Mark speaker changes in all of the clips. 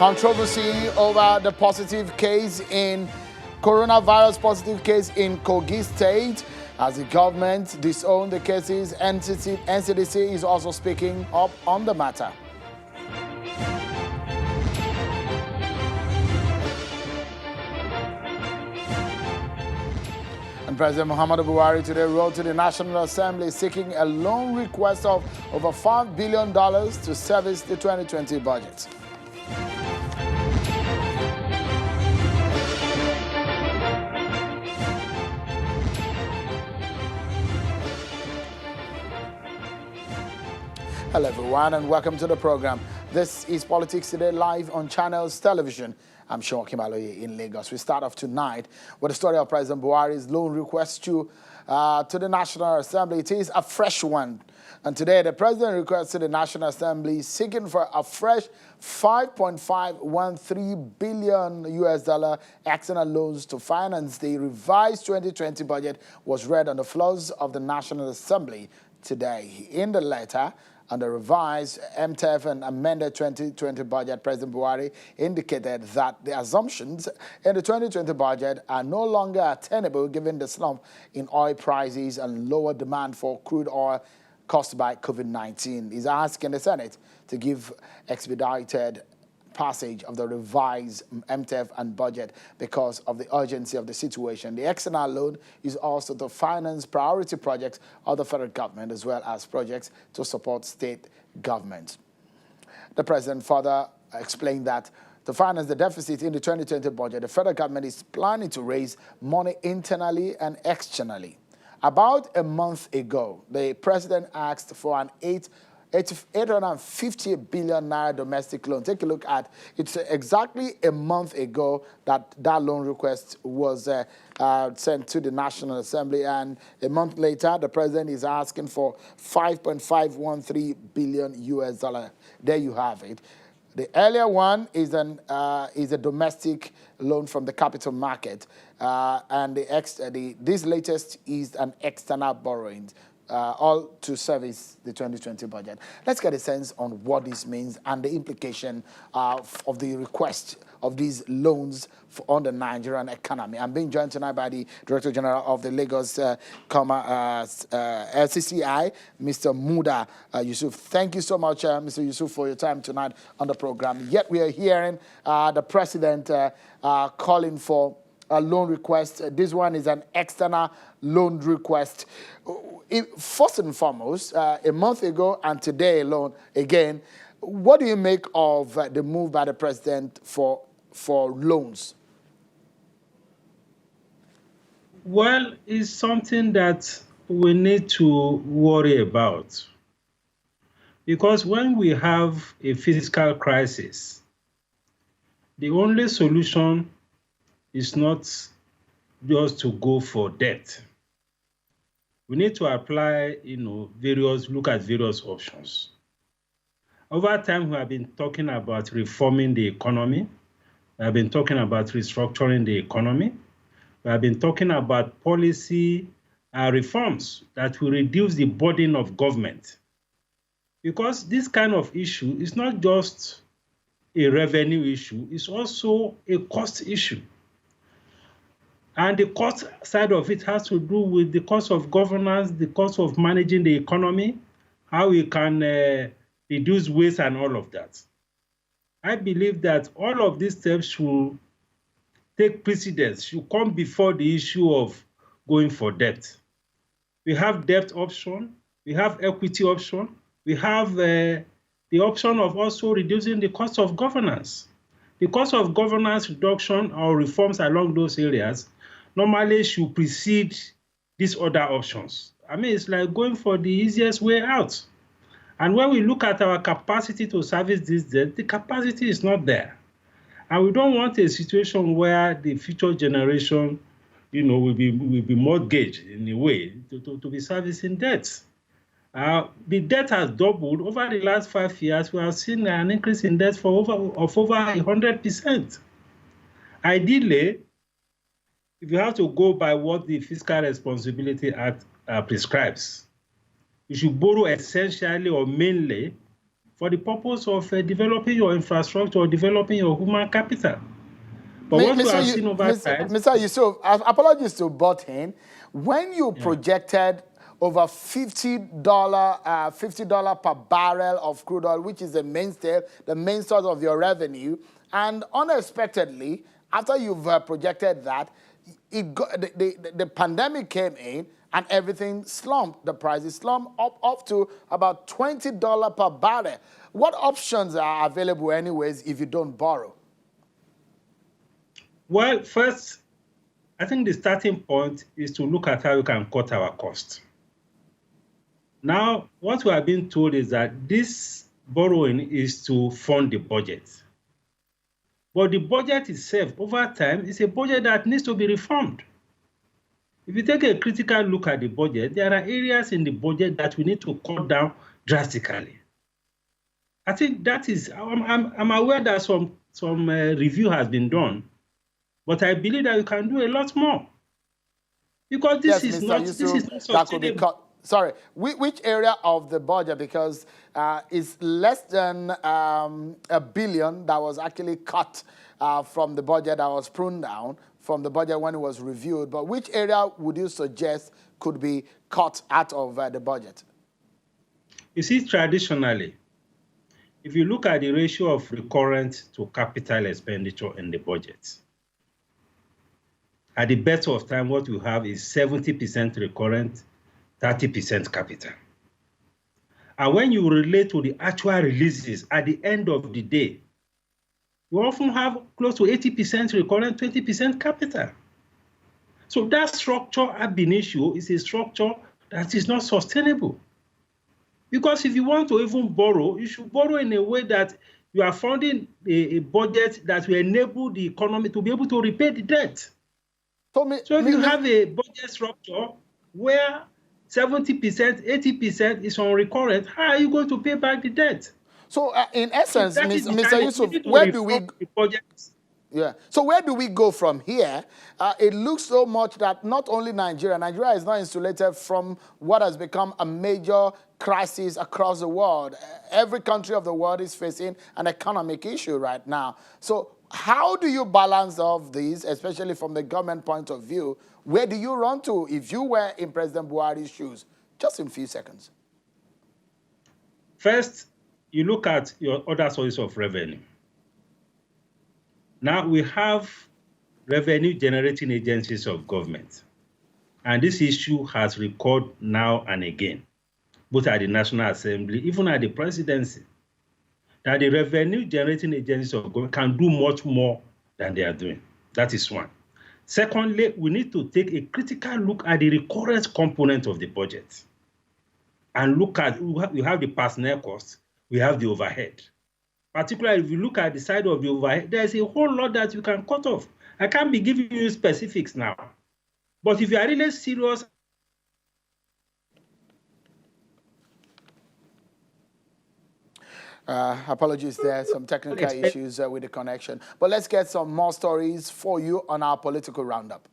Speaker 1: Controversy over the positive case in coronavirus positive case in Kogi State. As the government disowned the cases, NCDC is also speaking up on the matter. And President Muhammadu Buhari today wrote to the National Assembly seeking a loan request of over $5 billion to service the 2020 budget. Hello everyone and welcome to the program. This is Politics Today live on Channels Television. I'm Sean Kimaloye in Lagos. We start off tonight with the story of President Buhari's loan request to the National Assembly. It is a fresh one. And today the President requested the National Assembly seeking for a fresh $5.513 billion external loans to finance the revised 2020 budget was read on the floors of the National Assembly today. In the letter, on the revised MTEF and amended 2020 budget, President Buhari indicated that the assumptions in the 2020 budget are no longer attainable given the slump in oil prices and lower demand for crude oil caused by COVID-19. He's asking the Senate to give expedited passage of the revised MTEF and budget because of the urgency of the situation. The external loan is also to finance priority projects of the federal government as well as projects to support state governments. The president further explained that to finance the deficit in the 2020 budget, the federal government is planning to raise money internally and externally. About a month ago, the president asked for an 850 billion naira domestic loan. Take a look at it's exactly a month ago that loan request was sent to the National Assembly, and a month later the president is asking for $5.513 billion. There you have it. The earlier one is a domestic loan from the capital market, and this latest is an external borrowing. All to service the 2020 budget. Let's get a sense on what this means and the implication of the request of these loans on the Nigerian economy. I'm being joined tonight by the Director General of the Lagos LCCI, Mr. Muda Yusuf. Thank you so much, Mr. Yusuf, for your time tonight on the program. Yet we are hearing the President calling for a loan request. This one is an external loan request. First and foremost, a month ago and today alone, again, what do you make of the move by the president for loans?
Speaker 2: Well, it's something that we need to worry about. Because when we have a fiscal crisis, the only solution is not just to go for debt. We need to apply, look at various options. Over time, we have been talking about reforming the economy. We have been talking about restructuring the economy. We have been talking about policy reforms that will reduce the burden of government. Because this kind of issue is not just a revenue issue, it's also a cost issue. And the cost side of it has to do with the cost of governance, the cost of managing the economy, how we can reduce waste and all of that. I believe that all of these steps should take precedence, should come before the issue of going for debt. We have debt option, we have equity option, we have the option of also reducing the cost of governance. The cost of governance reduction or reforms along those areas normally should precede these other options. I mean, it's like going for the easiest way out. And when we look at our capacity to service this debt, the capacity is not there. And we don't want a situation where the future generation, will be mortgaged in a way to be servicing debts. The debt has doubled over the last 5 years. We have seen an increase in debt of over 100%. Ideally, if you have to go by what the Fiscal Responsibility Act prescribes, you should borrow essentially or mainly for the purpose of developing your infrastructure or developing your human capital. But what we have seen over time...
Speaker 1: Mr. Yusuf, apologies to butt in. When you projected over $50 per barrel of crude oil, which is the main source of your revenue, and unexpectedly, after you've projected that, the pandemic came in and everything slumped. The prices slumped up to about $20 per barrel. What options are available anyways if you don't borrow?
Speaker 2: Well, first, I think the starting point is to look at how we can cut our costs. Now, what we are being told is that this borrowing is to fund the budget. But the budget itself, over time, is a budget that needs to be reformed. If you take a critical look at the budget, there are areas in the budget that we need to cut down drastically. I think that is, I'm aware that some review has been done, but I believe that we can do a lot more. Because this is not sustainable.
Speaker 1: Sorry, which area of the budget? Because it's less than $1 billion that was actually cut from the budget that was pruned down from the budget when it was reviewed. But which area would you suggest could be cut out of the budget?
Speaker 2: You see, traditionally, if you look at the ratio of recurrent to capital expenditure in the budget, at the best of time, what you have is 70% recurrent, 30% capital. And when you relate to the actual releases at the end of the day, you often have close to 80% recurrent, 20% capital. So that structure ab initio is a structure that is not sustainable. Because if you want to even borrow, you should borrow in a way that you are funding a budget that will enable the economy to be able to repay the debt. So if you have a budget structure where 70%, 80% is on recurrent, how are you going to pay back the debt?
Speaker 1: So in essence, Mr. Yusuf, where do we... So where do we go from here? It looks so much that not only Nigeria is not insulated from what has become a major crisis across the world. Every country of the world is facing an economic issue right now. So how do you balance all of these, especially from the government point of view? Where do you run to if you were in President Buhari's shoes? Just in a few seconds.
Speaker 2: First, you look at your other sources of revenue. Now we have revenue-generating agencies of government. And this issue has recurred now and again, both at the National Assembly, even at the presidency, that the revenue-generating agencies of government can do much more than they are doing. That is one. Secondly, we need to take a critical look at the recurrent component of the budget and look at, we have the personnel costs, we have the overhead. Particularly if you look at the side of the overhead, there's a whole lot that you can cut off. I can't be giving you specifics now. But if you are really serious...
Speaker 1: apologies, there are some technical issues with the connection. But let's get some more stories for you on our political roundup.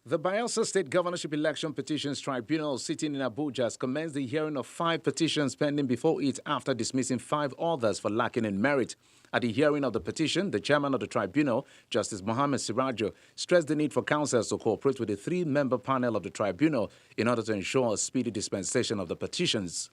Speaker 3: The Bayelsa State Governorship Election Petitions Tribunal sitting in Abuja has commenced the hearing of 5 petitions pending before it after dismissing 5 others for lacking in merit. At the hearing of the petition, the chairman of the tribunal, Justice Mohammed Sirajo, stressed the need for councillors to cooperate with the 3-member panel of the tribunal in order to ensure a speedy dispensation of the petitions.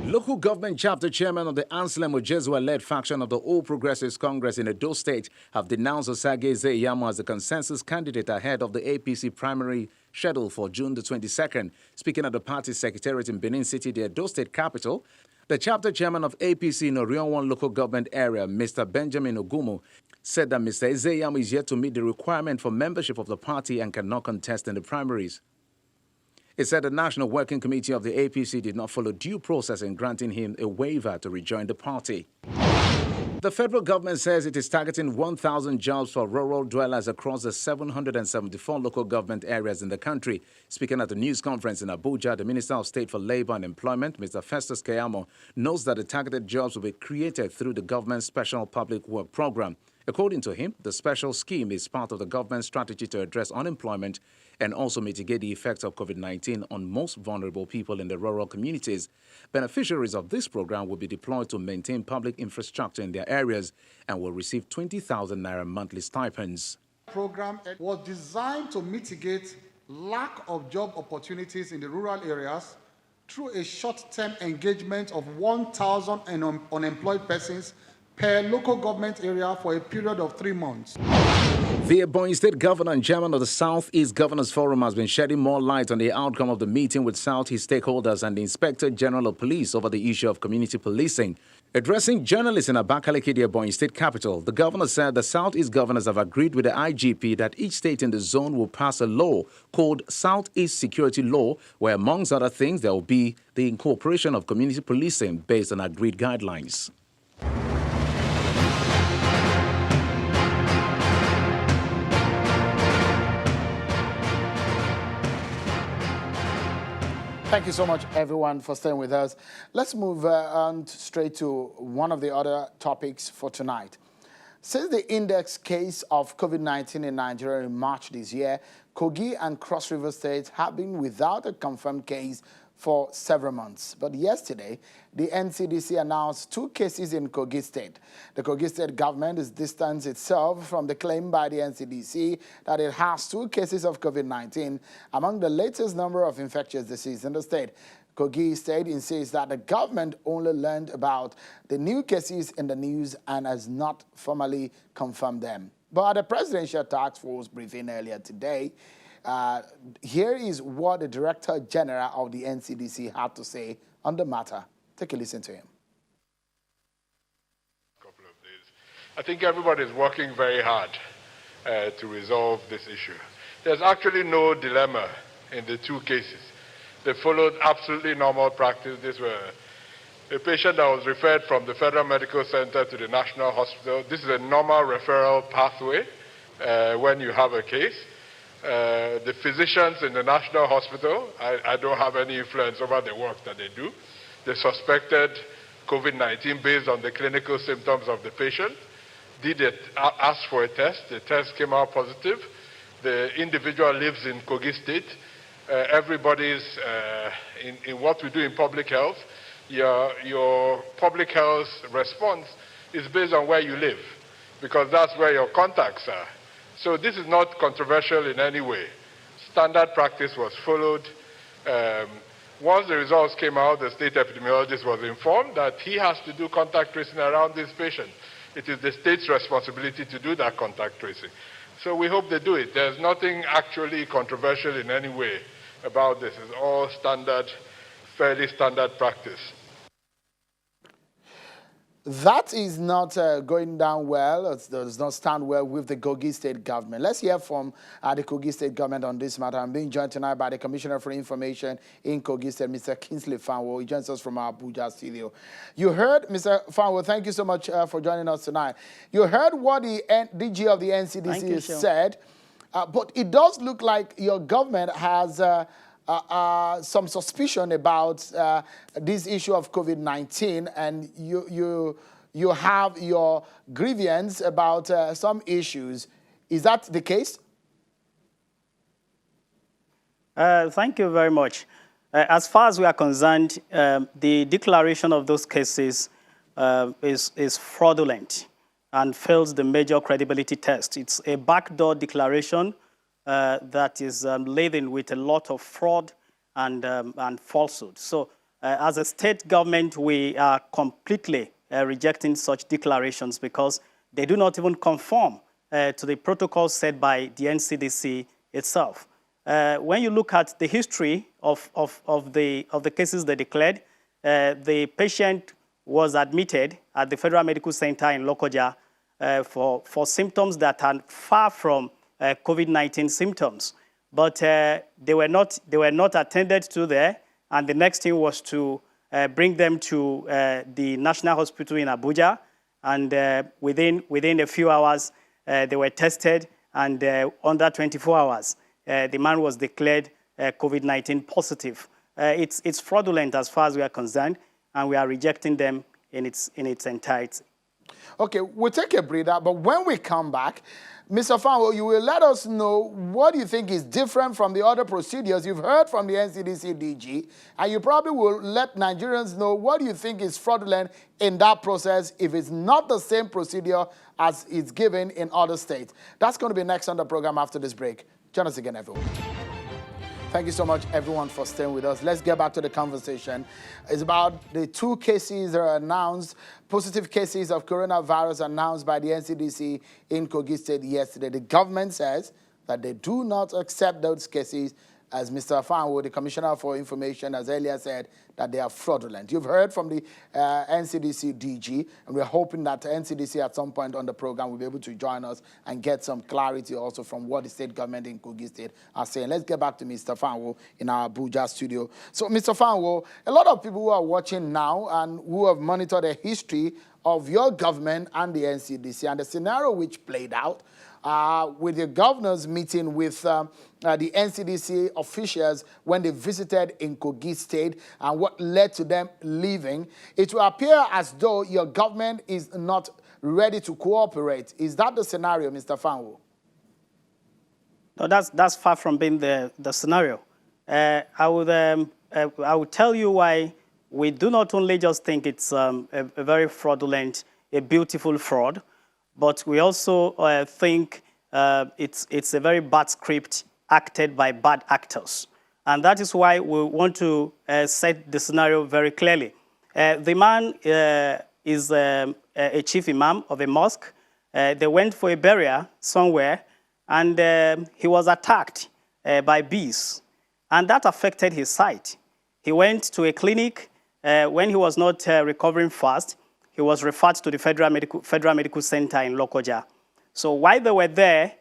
Speaker 3: Local government chapter chairman of the Anselm Ojezua-led faction of the All Progressives Congress in Edo State have denounced Osage Ezeyamo as the consensus candidate ahead of the APC primary scheduled for June the 22nd. Speaking at the party's secretariat in Benin City, the Edo State capital, the chapter chairman of APC in Orion 1 local government area, Mr. Benjamin Ogumu, said that Mr. Ezeyamo is yet to meet the requirement for membership of the party and cannot contest in the primaries. It said the National Working Committee of the APC did not follow due process in granting him a waiver to rejoin the party. The federal government says it is targeting 1,000 jobs for rural dwellers across the 774 local government areas in the country. Speaking at the news conference in Abuja, the Minister of State for Labor and Employment, Mr. Festus Keyamo, knows that the targeted jobs will be created through the government's Special Public Work Program. According to him, the special scheme is part of the government's strategy to address unemployment and also mitigate the effects of COVID-19 on most vulnerable people in the rural communities. Beneficiaries of this program will be deployed to maintain public infrastructure in their areas and will receive 20,000 naira monthly stipends.
Speaker 4: The program was designed to mitigate lack of job opportunities in the rural areas through a short-term engagement of 1,000 unemployed persons per local government area for a period of 3 months.
Speaker 3: The Kogi State Governor and Chairman of the Southeast Governors Forum has been shedding more light on the outcome of the meeting with Southeast stakeholders and the Inspector General of Police over the issue of community policing. Addressing journalists in Abakaliki, the Kogi State capital, the governor said the Southeast governors have agreed with the IGP that each state in the zone will pass a law called Southeast Security Law, where amongst other things there will be the incorporation of community policing based on agreed guidelines.
Speaker 1: Thank you so much, everyone, for staying with us. Let's move on straight to one of the other topics for tonight. Since the index case of COVID-19 in Nigeria in March this year, Kogi and Cross River states have been without a confirmed case for several months. But yesterday, the NCDC announced 2 cases in Kogi State. The Kogi State government has distanced itself from the claim by the NCDC that it has 2 cases of COVID-19 among the latest number of infectious disease in the state. Kogi State insists that the government only learned about the new cases in the news and has not formally confirmed them. But at a presidential task force briefing earlier today, here is what the Director General of the NCDC had to say on the matter. Take a listen to him.
Speaker 5: Couple of days. I think everybody is working very hard to resolve this issue. There's actually no dilemma in the 2 cases. They followed absolutely normal practice. This were a patient that was referred from the Federal Medical Center to the National Hospital. This is a normal referral pathway when you have a case. The physicians in the National Hospital, I don't have any influence over the work that they do. They suspected COVID-19 based on the clinical symptoms of the patient. Did it ask for a test? The test came out positive. The individual lives in Kogi State. Everybody's in what we do in public health. Your public health response is based on where you live, because that's where your contacts are. So this is not controversial in any way. Standard practice was followed. Once the results came out, the state epidemiologist was informed that he has to do contact tracing around this patient. It is the state's responsibility to do that contact tracing. So we hope they do it. There's nothing actually controversial in any way about this. It's all standard, fairly standard practice.
Speaker 1: That is not going down well. It does not stand well with the Kogi State government. Let's hear from the Kogi State government on this matter. I'm being joined tonight by the Commissioner for Information in Kogi State, Mr. Kingsley Fanwo. He joins us from our Abuja studio. You heard, Mr. Fanwo, thank you so much for joining us tonight. You heard what the DG of the NCDC said, but it does look like your government has some suspicion about this issue of COVID-19, and you have your grievance about some issues. Is that the case?
Speaker 6: Thank you very much. As far as we are concerned, the declaration of those cases is fraudulent and fails the major credibility test. It's a backdoor declaration that is laden with a lot of fraud and falsehood. So as a state government, we are completely rejecting such declarations because they do not even conform to the protocol set by the NCDC itself. When you look at the history of the cases they declared, the patient was admitted at the Federal Medical Center in Lokoja for symptoms that are far from COVID-19 symptoms, but they were not attended to there, and the next thing was to bring them to the National Hospital in Abuja, and within a few hours, they were tested, and under 24 hours, the man was declared COVID-19 positive. It's fraudulent as far as we are concerned, and we are rejecting them in its entirety.
Speaker 1: Okay, we'll take a breather, but when we come back, Mr. Fanwo, you will let us know what you think is different from the other procedures you've heard from the NCDC DG, and you probably will let Nigerians know what you think is fraudulent in that process if it's not the same procedure as it's given in other states. That's going to be next on the program after this break. Join us again, everyone. Thank you so much, everyone, for staying with us. Let's get back to the conversation. It's about the 2 cases that are announced, positive cases of coronavirus announced by the NCDC in Kogi State yesterday. The government says that they do not accept those cases, as Mr. Fanwo, the Commissioner for Information, has earlier said that they are fraudulent. You've heard from the NCDC DG, and we're hoping that NCDC at some point on the program will be able to join us and get some clarity also from what the state government in Kogi State are saying. Let's get back to Mr. Fanwo in our Abuja studio. So, Mr. Fanwo, a lot of people who are watching now and who have monitored the history of your government and the NCDC and the scenario which played out, with the governor's meeting with the NCDC officials when they visited in Kogi State and what led to them leaving, it will appear as though your government is not ready to cooperate. Is that the scenario, Mr. Fanwo?
Speaker 6: No, that's far from being the scenario. I would tell you why we do not only just think it's a very fraudulent, a beautiful fraud, but we also think it's a very bad script acted by bad actors. And that is why we want to set the scenario very clearly. The man is a chief imam of a mosque. They went for a burial somewhere, and he was attacked by bees. And that affected his sight. He went to a clinic. When he was not recovering fast, he was referred to the Federal Medical Center in Lokoja. So while they were there,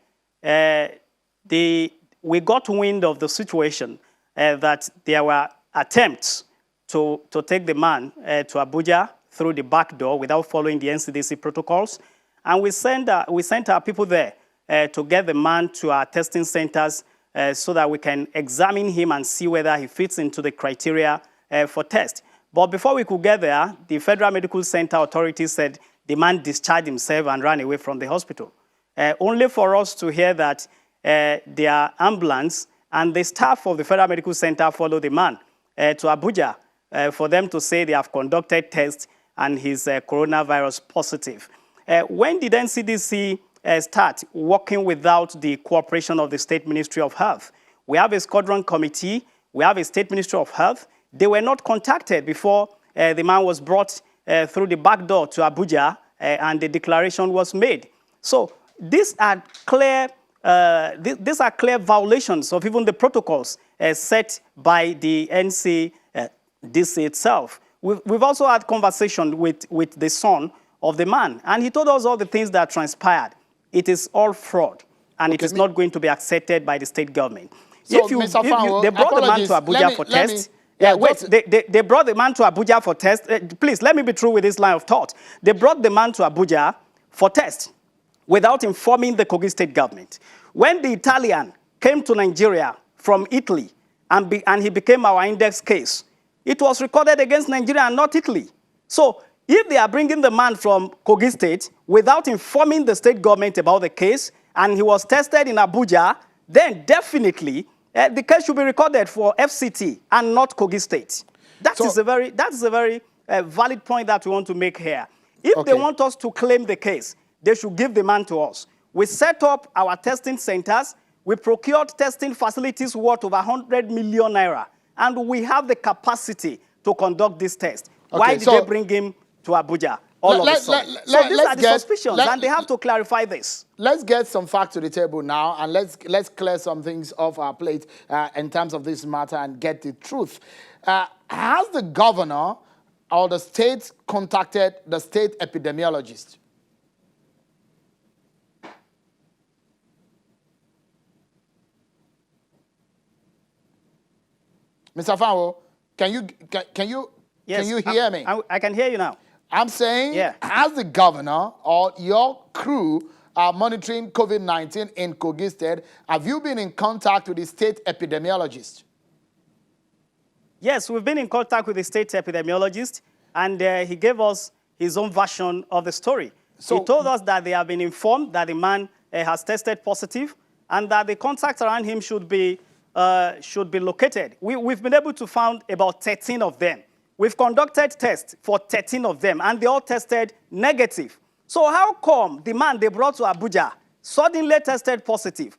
Speaker 6: we got wind of the situation that there were attempts to take the man to Abuja through the back door without following the NCDC protocols. And we sent our people there to get the man to our testing centers so that we can examine him and see whether he fits into the criteria for test. But before we could get there, the Federal Medical Center authorities said the man discharged himself and ran away from the hospital. Only for us to hear that their ambulance and the staff of the Federal Medical Center followed the man to Abuja for them to say they have conducted tests and he's coronavirus positive. When did NCDC start working without the cooperation of the State Ministry of Health? We have a squadron committee. We have a State Ministry of Health. They were not contacted before the man was brought through the back door to Abuja and the declaration was made. So these are clear violations of even the protocols set by the NCDC itself. We've also had conversation with the son of the man, and he told us all the things that transpired. It is all fraud, and it is not going to be accepted by the state government.
Speaker 1: So,
Speaker 6: They brought the man to Abuja for tests. They brought the man to Abuja for test. Please, let me be true with this line of thought. They brought the man to Abuja for test without informing the Kogi State government. When the Italian came to Nigeria from Italy and he became our index case, it was recorded against Nigeria and not Italy. So if they are bringing the man from Kogi State without informing the state government about the case and he was tested in Abuja, then definitely the case should be recorded for FCT and not Kogi State. That is a very valid point that we want to make here. If they want us to claim the case, they should give the man to us. We set up our testing centers. We procured testing facilities worth over 100 million naira. And we have the capacity to conduct this test. Why did they bring him to Abuja all of a sudden? So these are the suspicions, and they have to clarify this.
Speaker 1: Let's get some facts to the table now, and let's clear some things off our plate in terms of this matter and get the truth. Has the governor or the state contacted the state epidemiologist? Mr. Fanwo, can you hear me?
Speaker 6: I can hear you now.
Speaker 1: I'm saying,
Speaker 6: Yeah.
Speaker 1: as the governor or your crew are monitoring COVID-19 in Kogi State, have you been in contact with the state epidemiologist?
Speaker 6: Yes, we've been in contact with the state epidemiologist, and he gave us his own version of the story.
Speaker 1: So-
Speaker 6: He told us that they have been informed that the man has tested positive and that the contacts around him should be located. We've been able to find about 13 of them. We've conducted tests for 13 of them, and they all tested negative. So how come the man they brought to Abuja suddenly tested positive?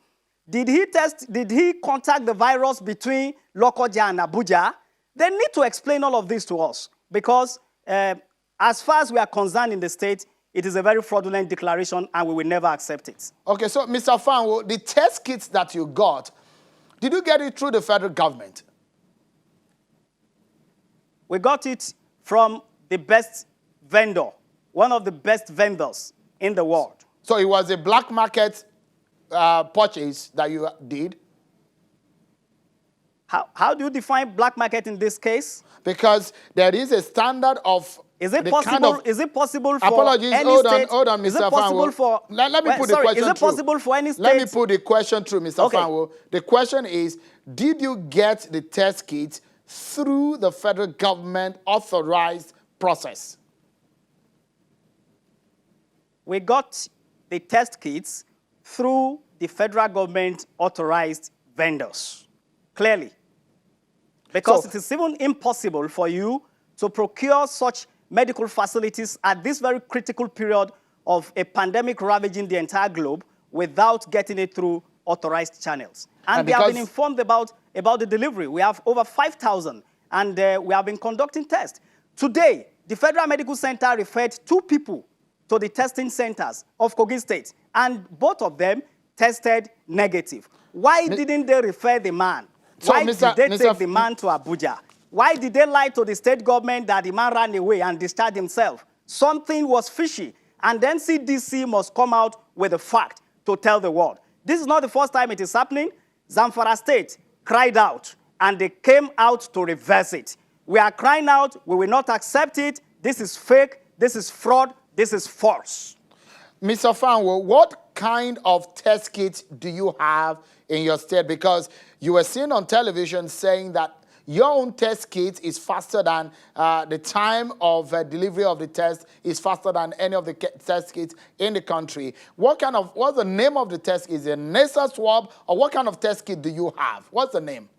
Speaker 6: Did he contact the virus between Lokoja and Abuja? They need to explain all of this to us because as far as we are concerned in the state, it is a very fraudulent declaration and we will never accept it.
Speaker 1: Okay, so Mr. Fanwo, the test kits that you got, did you get it through the federal government?
Speaker 6: We got it from the best vendor, one of the best vendors in the world.
Speaker 1: So it was a black market purchase that you did?
Speaker 6: How do you define black market in this case?
Speaker 1: Because there is a standard of...
Speaker 6: Is it
Speaker 1: the
Speaker 6: possible?
Speaker 1: kind of,
Speaker 6: is it possible for
Speaker 1: apologies,
Speaker 6: any
Speaker 1: hold
Speaker 6: state?
Speaker 1: on,
Speaker 6: Is
Speaker 1: Mr.
Speaker 6: it possible
Speaker 1: Fanwo.
Speaker 6: for?
Speaker 1: Let me put the
Speaker 6: sorry,
Speaker 1: question
Speaker 6: is it
Speaker 1: through.
Speaker 6: possible for any state?
Speaker 1: Let me put the question through, Mr.
Speaker 6: Okay.
Speaker 1: Fanwo. The question is, did you get the test kit through the federal government authorized process?
Speaker 6: We got the test kits through the federal government authorized vendors, clearly. Because
Speaker 1: So-
Speaker 6: it is even impossible for you to procure such medical facilities at this very critical period of a pandemic ravaging the entire globe without getting it through authorized channels. And they have been
Speaker 1: because-
Speaker 6: informed about the delivery. We have over 5,000, and we have been conducting tests. Today, the Federal Medical Center referred 2 people to the testing centers of Kogi State, and both of them tested negative. Why didn't they refer the man?
Speaker 1: So,
Speaker 6: Why
Speaker 1: Mr.
Speaker 6: did they
Speaker 1: Mr.
Speaker 6: take the man to Abuja? Why did they lie to the state government that the man ran away and discharged himself? Something was fishy, and then CDC must come out with a fact to tell the world. This is not the first time it is happening. Zamfara State cried out, and they came out to reverse it. We are crying out. We will not accept it. This is fake. This is fraud. This is false.
Speaker 1: Mr. Fanwo, what kind of test kits do you have in your state? Because you were seen on television saying that your own test kit is faster than the time of delivery of the test is faster than any of the test kits in the country. What's the name of the test? Is it a nasal swab, or what kind of test kit do you have? What's the name?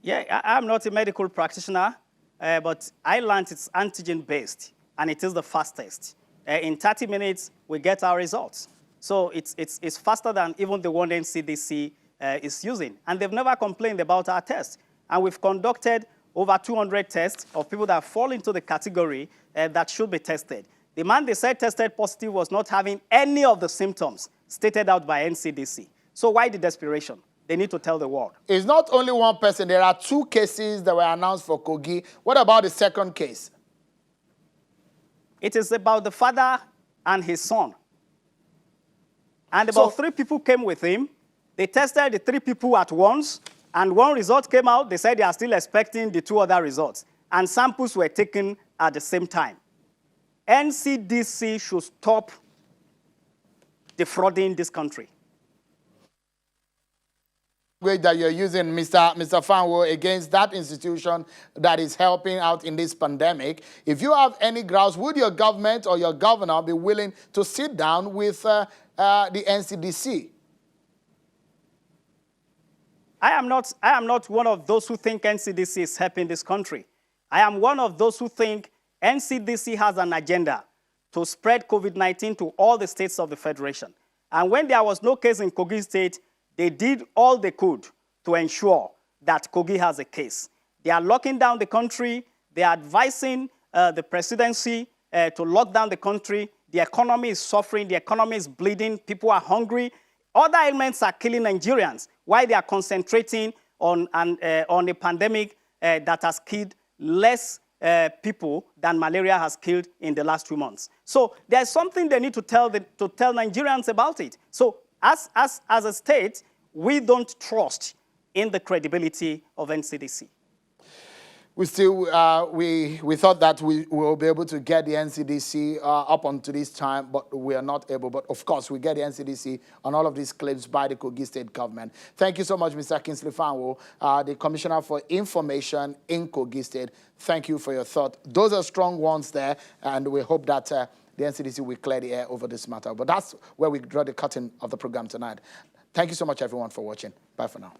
Speaker 6: Yeah, I'm not a medical practitioner, but I learned it's antigen-based, and it is the fastest. In 30 minutes, we get our results. So it's faster than even the one NCDC is using. And they've never complained about our tests. And we've conducted over 200 tests of people that fall into the category that should be tested. The man they said tested positive was not having any of the symptoms stated out by NCDC. So why the desperation? They need to tell the world.
Speaker 1: It's not only one person. There are 2 cases that were announced for Kogi. What about the second case?
Speaker 6: It is about the father and his son. And about 3 people came with him. They tested the 3 people at once, and one result came out. They said they are still expecting the 2 other results. And samples were taken at the same time. NCDC should stop defrauding this country.
Speaker 1: Way that you're using, Mr. Fanwo, against that institution that is helping out in this pandemic. If you have any grounds, would your government or your governor be willing to sit down with the NCDC?
Speaker 6: I am not one of those who think NCDC is helping this country. I am one of those who think NCDC has an agenda to spread COVID-19 to all the states of the Federation. And when there was no case in Kogi State, they did all they could to ensure that Kogi has a case. They are locking down the country. They are advising the presidency to lock down the country. The economy is suffering. The economy is bleeding. People are hungry. Other ailments are killing Nigerians. Why they are concentrating on a pandemic that has killed less people than malaria has killed in the last 2 months. So there's something they need to tell Nigerians about it. So as a state, we don't trust in the credibility of NCDC.
Speaker 1: We still, we thought that we will be able to get the NCDC up onto this time, but we are not able. But of course, we get the NCDC on all of these claims by the Kogi State government. Thank you so much, Mr. Kingsley Fanwo, the Commissioner for Information in Kogi State. Thank you for your thought. Those are strong ones there, and we hope that the NCDC will clear the air over this matter. But that's where we draw the curtain of the program tonight. Thank you so much, everyone, for watching. Bye for now.